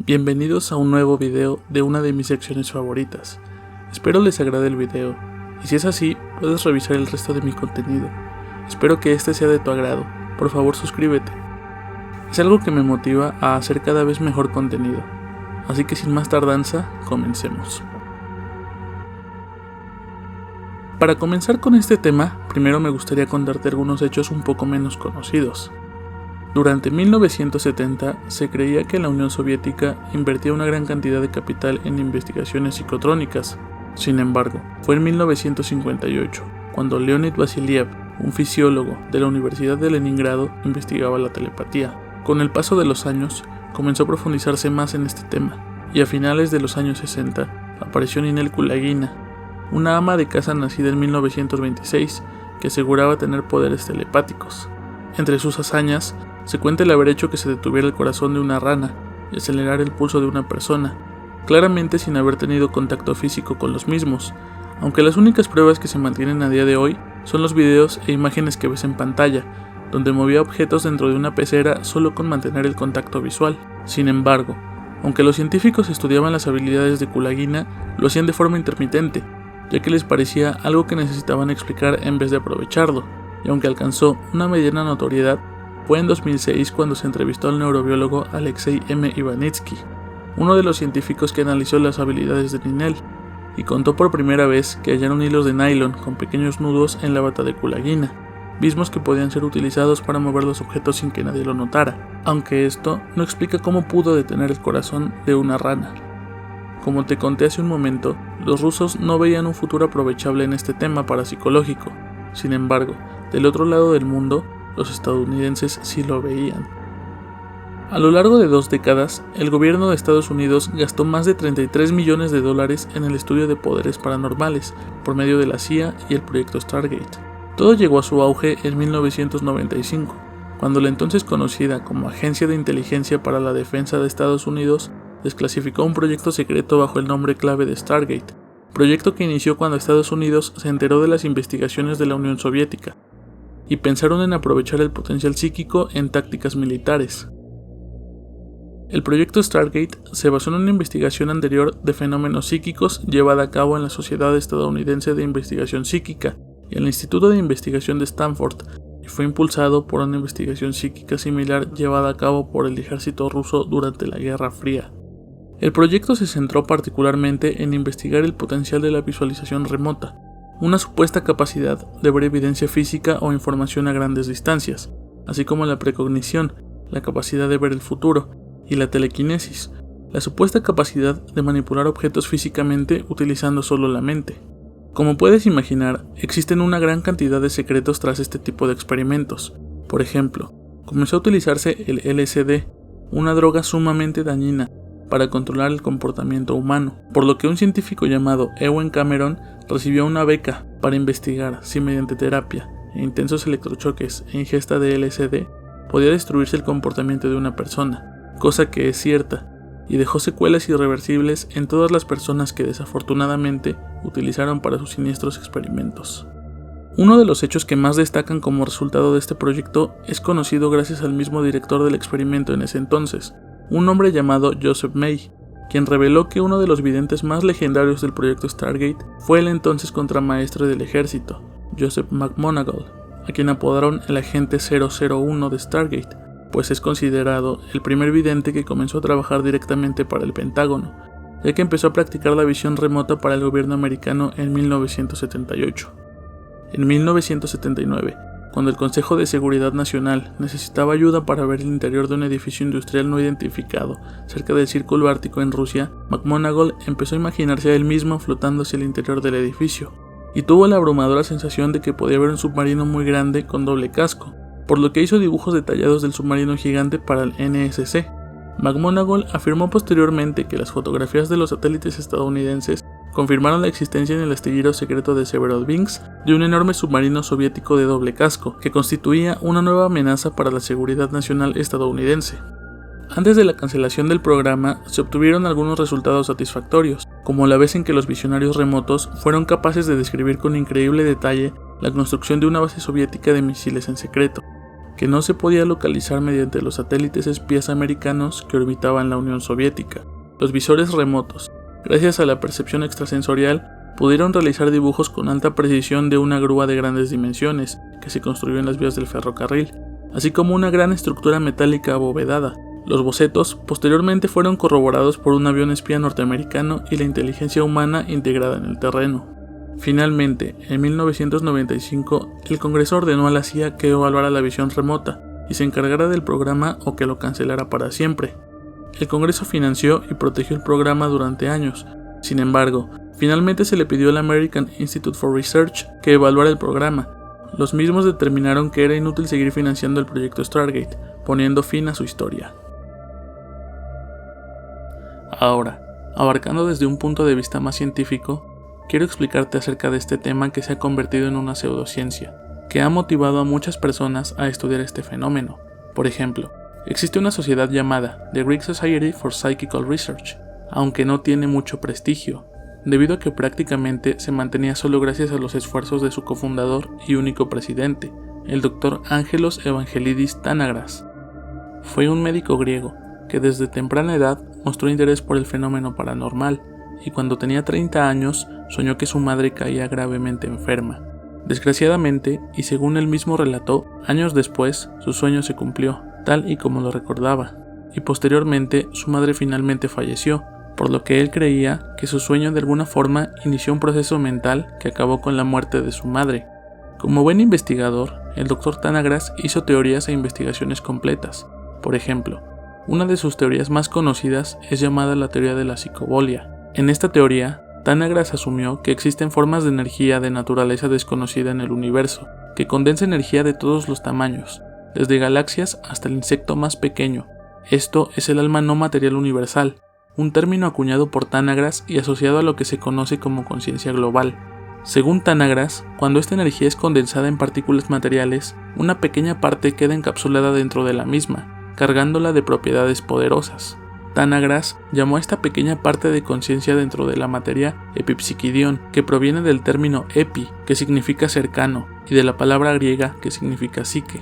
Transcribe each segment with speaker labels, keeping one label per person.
Speaker 1: Bienvenidos a un nuevo video de una de mis secciones favoritas. Espero les agrade el video, y si es así, puedes revisar el resto de mi contenido. Espero que este sea de tu agrado, por favor suscríbete. Es algo que me motiva a hacer cada vez mejor contenido, así que sin más tardanza, comencemos. Para comenzar con este tema, primero me gustaría contarte algunos hechos un poco menos conocidos. Durante 1970 se creía que la Unión Soviética invertía una gran cantidad de capital en investigaciones psicotrónicas. Sin embargo, fue en 1958 cuando Leonid Vasiliev, un fisiólogo de la Universidad de Leningrado, investigaba la telepatía. Con el paso de los años, comenzó a profundizarse más en este tema, y a finales de los años 60 apareció Ninel Kulagina, una ama de casa nacida en 1926 que aseguraba tener poderes telepáticos. Entre sus hazañas, se cuenta el haber hecho que se detuviera el corazón de una rana y acelerar el pulso de una persona, claramente sin haber tenido contacto físico con los mismos, aunque las únicas pruebas que se mantienen a día de hoy son los videos e imágenes que ves en pantalla, donde movía objetos dentro de una pecera solo con mantener el contacto visual. Sin embargo, aunque los científicos estudiaban las habilidades de Kulagina, lo hacían de forma intermitente, ya que les parecía algo que necesitaban explicar en vez de aprovecharlo, y aunque alcanzó una mediana notoriedad, fue en 2006 cuando se entrevistó al neurobiólogo Alexei M. Ivanitsky, uno de los científicos que analizó las habilidades de Ninel, y contó por primera vez que hallaron hilos de nylon con pequeños nudos en la bata de Kulagina, mismos que podían ser utilizados para mover los objetos sin que nadie lo notara, aunque esto no explica cómo pudo detener el corazón de una rana. Como te conté hace un momento, los rusos no veían un futuro aprovechable en este tema parapsicológico. Sin embargo, del otro lado del mundo, los estadounidenses sí lo veían. A lo largo de 2 décadas, el gobierno de Estados Unidos gastó más de $33 millones en el estudio de poderes paranormales por medio de la CIA y el proyecto Stargate. Todo llegó a su auge en 1995, cuando la entonces conocida como Agencia de Inteligencia para la Defensa de Estados Unidos desclasificó un proyecto secreto bajo el nombre clave de Stargate, proyecto que inició cuando Estados Unidos se enteró de las investigaciones de la Unión Soviética, y pensaron en aprovechar el potencial psíquico en tácticas militares. El proyecto Stargate se basó en una investigación anterior de fenómenos psíquicos llevada a cabo en la Sociedad Estadounidense de Investigación Psíquica y en el Instituto de Investigación de Stanford, y fue impulsado por una investigación psíquica similar llevada a cabo por el ejército ruso durante la Guerra Fría. El proyecto se centró particularmente en investigar el potencial de la visualización remota, una supuesta capacidad de ver evidencia física o información a grandes distancias, así como la precognición, la capacidad de ver el futuro, y la telequinesis, la supuesta capacidad de manipular objetos físicamente utilizando solo la mente. Como puedes imaginar, existen una gran cantidad de secretos tras este tipo de experimentos. Por ejemplo, comenzó a utilizarse el LSD, una droga sumamente dañina, para controlar el comportamiento humano, por lo que un científico llamado Ewen Cameron recibió una beca para investigar si mediante terapia e intensos electrochoques e ingesta de LSD podía destruirse el comportamiento de una persona, cosa que es cierta, y dejó secuelas irreversibles en todas las personas que desafortunadamente utilizaron para sus siniestros experimentos. Uno de los hechos que más destacan como resultado de este proyecto es conocido gracias al mismo director del experimento en ese entonces, un hombre llamado Joseph May, quien reveló que uno de los videntes más legendarios del proyecto Stargate fue el entonces contramaestre del ejército, Joseph McMoneagle, a quien apodaron el agente 001 de Stargate, pues es considerado el primer vidente que comenzó a trabajar directamente para el Pentágono, ya que empezó a practicar la visión remota para el gobierno americano en 1978. En 1979, cuando el Consejo de Seguridad Nacional necesitaba ayuda para ver el interior de un edificio industrial no identificado cerca del Círculo Ártico en Rusia, McMoneagle empezó a imaginarse a él mismo flotando hacia el interior del edificio, y tuvo la abrumadora sensación de que podía ver un submarino muy grande con doble casco, por lo que hizo dibujos detallados del submarino gigante para el NSC. McMoneagle afirmó posteriormente que las fotografías de los satélites estadounidenses confirmaron la existencia en el astillero secreto de Severodvinsk de un enorme submarino soviético de doble casco, que constituía una nueva amenaza para la seguridad nacional estadounidense. Antes de la cancelación del programa, se obtuvieron algunos resultados satisfactorios, como la vez en que los visionarios remotos fueron capaces de describir con increíble detalle la construcción de una base soviética de misiles en secreto. que no se podía localizar mediante los satélites espías americanos que orbitaban la Unión Soviética. Los visores remotos, gracias a la percepción extrasensorial, pudieron realizar dibujos con alta precisión de una grúa de grandes dimensiones que se construyó en las vías del ferrocarril, así como una gran estructura metálica abovedada. Los bocetos posteriormente fueron corroborados por un avión espía norteamericano y la inteligencia humana integrada en el terreno. Finalmente, en 1995, el Congreso ordenó a la CIA que evaluara la visión remota y se encargara del programa o que lo cancelara para siempre. El Congreso financió y protegió el programa durante años. Sin embargo, finalmente se le pidió al American Institute for Research que evaluara el programa. Los mismos determinaron que era inútil seguir financiando el proyecto Stargate, poniendo fin a su historia. Ahora, abarcando desde un punto de vista más científico, quiero explicarte acerca de este tema que se ha convertido en una pseudociencia, que ha motivado a muchas personas a estudiar este fenómeno. Por ejemplo, existe una sociedad llamada The Greek Society for Psychical Research, aunque no tiene mucho prestigio, debido a que prácticamente se mantenía solo gracias a los esfuerzos de su cofundador y único presidente, el Dr. Angelos Evangelidis Tanagras. Fue un médico griego que desde temprana edad mostró interés por el fenómeno paranormal, y cuando tenía 30 años soñó que su madre caía gravemente enferma. Desgraciadamente, y según él mismo relató, años después su sueño se cumplió, tal y como lo recordaba, y posteriormente su madre finalmente falleció, por lo que él creía que su sueño de alguna forma inició un proceso mental que acabó con la muerte de su madre. Como buen investigador, el Dr. Tanagras hizo teorías e investigaciones completas. Por ejemplo, una de sus teorías más conocidas es llamada la teoría de la psicobolia. En esta teoría, Tanagras asumió que existen formas de energía de naturaleza desconocida en el universo, que condensa energía de todos los tamaños, desde galaxias hasta el insecto más pequeño. Esto es el alma no material universal, un término acuñado por Tanagras y asociado a lo que se conoce como conciencia global. Según Tanagras, cuando esta energía es condensada en partículas materiales, una pequeña parte queda encapsulada dentro de la misma, cargándola de propiedades poderosas. Tanagras llamó a esta pequeña parte de conciencia dentro de la materia epipsiquidión, que proviene del término epi, que significa cercano, y de la palabra griega que significa psique.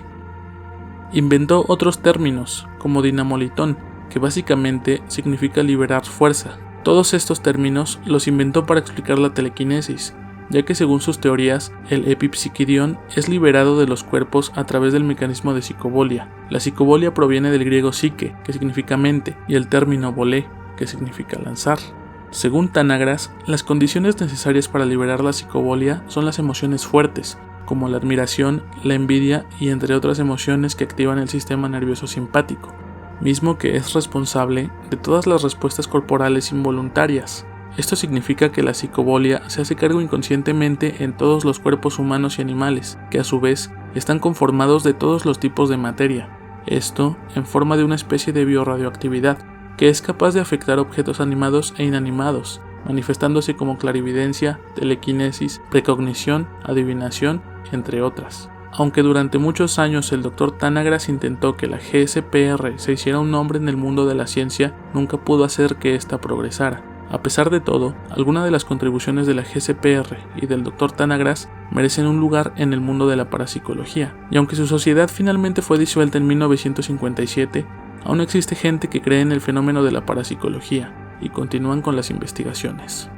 Speaker 1: Inventó otros términos, como dinamolitón, que básicamente significa liberar fuerza. Todos estos términos los inventó para explicar la telequinesis, ya que según sus teorías, el epipsiquidión es liberado de los cuerpos a través del mecanismo de psicobolia. La psicobolia proviene del griego psique, que significa mente, y el término volé, que significa lanzar. Según Tanagras, las condiciones necesarias para liberar la psicobolia son las emociones fuertes, como la admiración, la envidia y entre otras emociones que activan el sistema nervioso simpático, mismo que es responsable de todas las respuestas corporales involuntarias. Esto significa que la psicobolia se hace cargo inconscientemente en todos los cuerpos humanos y animales, que a su vez están conformados de todos los tipos de materia. Esto en forma de una especie de biorradioactividad, que es capaz de afectar objetos animados e inanimados, manifestándose como clarividencia, telequinesis, precognición, adivinación, entre otras. Aunque durante muchos años el Dr. Tanagras intentó que la GSPR se hiciera un nombre en el mundo de la ciencia, nunca pudo hacer que ésta progresara. A pesar de todo, algunas de las contribuciones de la GSPR y del Dr. Tanagras merecen un lugar en el mundo de la parapsicología, y aunque su sociedad finalmente fue disuelta en 1957, aún existe gente que cree en el fenómeno de la parapsicología y continúan con las investigaciones.